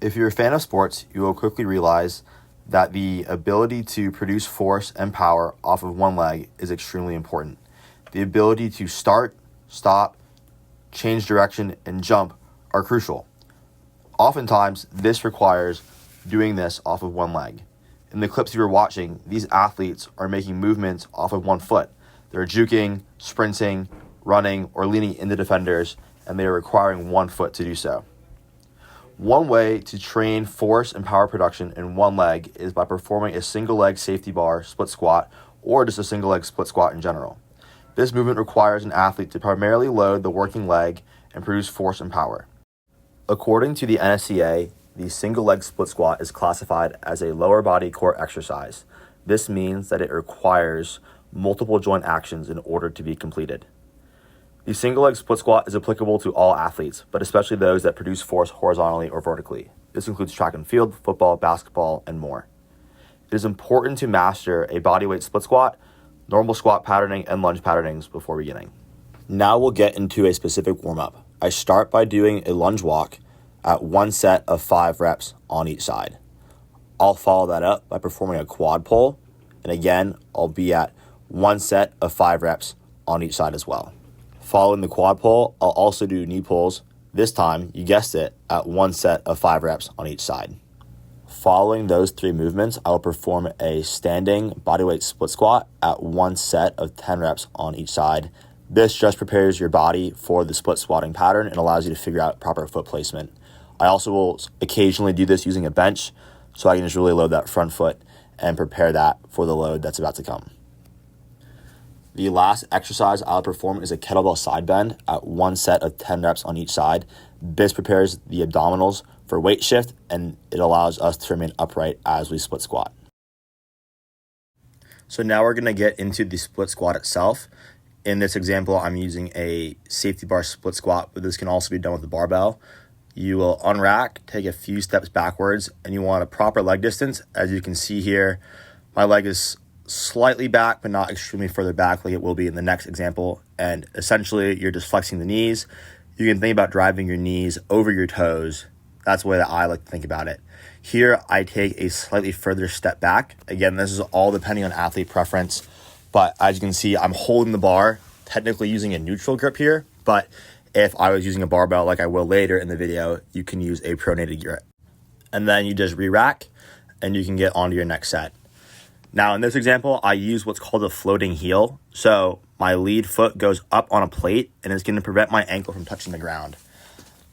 If you're a fan of sports, you will quickly realize that the ability to produce force and power off of one leg is extremely important. The ability to start, stop, change direction, and jump are crucial. Oftentimes, this requires doing this off of one leg. In the clips you were watching, these athletes are making movements off of one foot. They're juking, sprinting, running, or leaning into defenders, and they are requiring one foot to do so. One way to train force and power production in one leg is by performing a single leg safety bar split squat or just a single leg split squat in general. This movement requires an athlete to primarily load the working leg and produce force and power. According to the NSCA, the single leg split squat is classified as a lower body core exercise. This means that it requires multiple joint actions in order to be completed. The single leg split squat is applicable to all athletes, but especially those that produce force horizontally or vertically. This includes track and field, football, basketball, and more. It is important to master a bodyweight split squat, normal squat patterning, and lunge patternings before beginning. Now we'll get into a specific warm-up. I start by doing a lunge walk at one set of 5 reps on each side. I'll follow that up by performing a quad pull, and again, I'll be at one set of 5 reps on each side as well. Following the quad pull, I'll also do knee pulls, this time, you guessed it, at one set of 5 reps on each side. Following those 3 movements, I will perform a standing bodyweight split squat at one set of 10 reps on each side. This just prepares your body for the split squatting pattern and allows you to figure out proper foot placement. I also will occasionally do this using a bench, so I can just really load that front foot and prepare that for the load that's about to come. The last exercise I'll perform is a kettlebell side bend at one set of 10 reps on each side. This prepares the abdominals for weight shift, and it allows us to remain upright as we split squat. So now we're going to get into the split squat itself. In this example, I'm using a safety bar split squat, but this can also be done with a barbell. You will unrack, take a few steps backwards, and you want a proper leg distance. As you can see here, my leg is slightly back, but not extremely further back like it will be in the next example. And essentially, you're just flexing the knees. You can think about driving your knees over your toes. That's the way that I like to think about it. Here, I take a slightly further step back. Again, this is all depending on athlete preference. But as you can see, I'm holding the bar, technically using a neutral grip here. But if I was using a barbell like I will later in the video, you can use a pronated grip. And then you just re-rack, and you can get onto your next set. Now, in this example, I use what's called a floating heel. So my lead foot goes up on a plate, and it's going to prevent my ankle from touching the ground.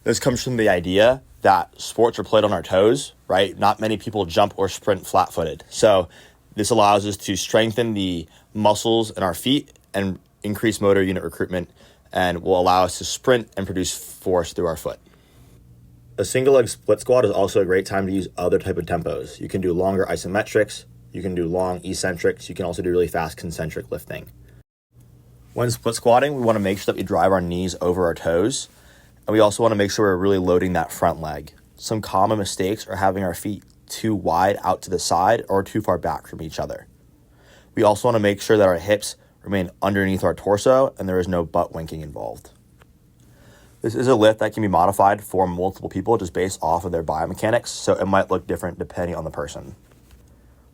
This comes from the idea that sports are played on our toes, right? Not many people jump or sprint flat-footed. So this allows us to strengthen the muscles in our feet and increase motor unit recruitment, and will allow us to sprint and produce force through our foot. A single leg split squat is also a great time to use other type of tempos. You can do longer isometrics, you can do long eccentrics, you can also do really fast concentric lifting. When split squatting, we want to make sure that we drive our knees over our toes, and we also want to make sure we're really loading that front leg. Some common mistakes are having our feet too wide out to the side or too far back from each other. We also want to make sure that our hips remain underneath our torso and there is no butt winking involved. This is a lift that can be modified for multiple people just based off of their biomechanics, so it might look different depending on the person.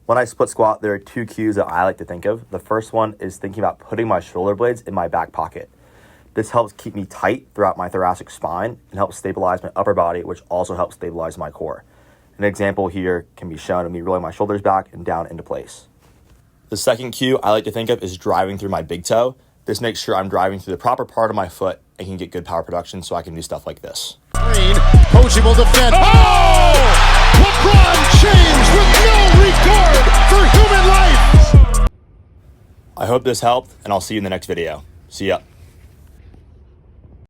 When I split squat, there are 2 cues that I like to think of. The first one is thinking about putting my shoulder blades in my back pocket. This helps keep me tight throughout my thoracic spine and helps stabilize my upper body, which also helps stabilize my core. An example here can be shown of me rolling my shoulders back and down into place. The second cue I like to think of is driving through my big toe. This makes sure I'm driving through the proper part of my foot and can get good power production, so I can do stuff like this. Green, Koji will defend. Oh! LeBron James with no regard for human life! I hope this helped, and I'll see you in the next video. See ya.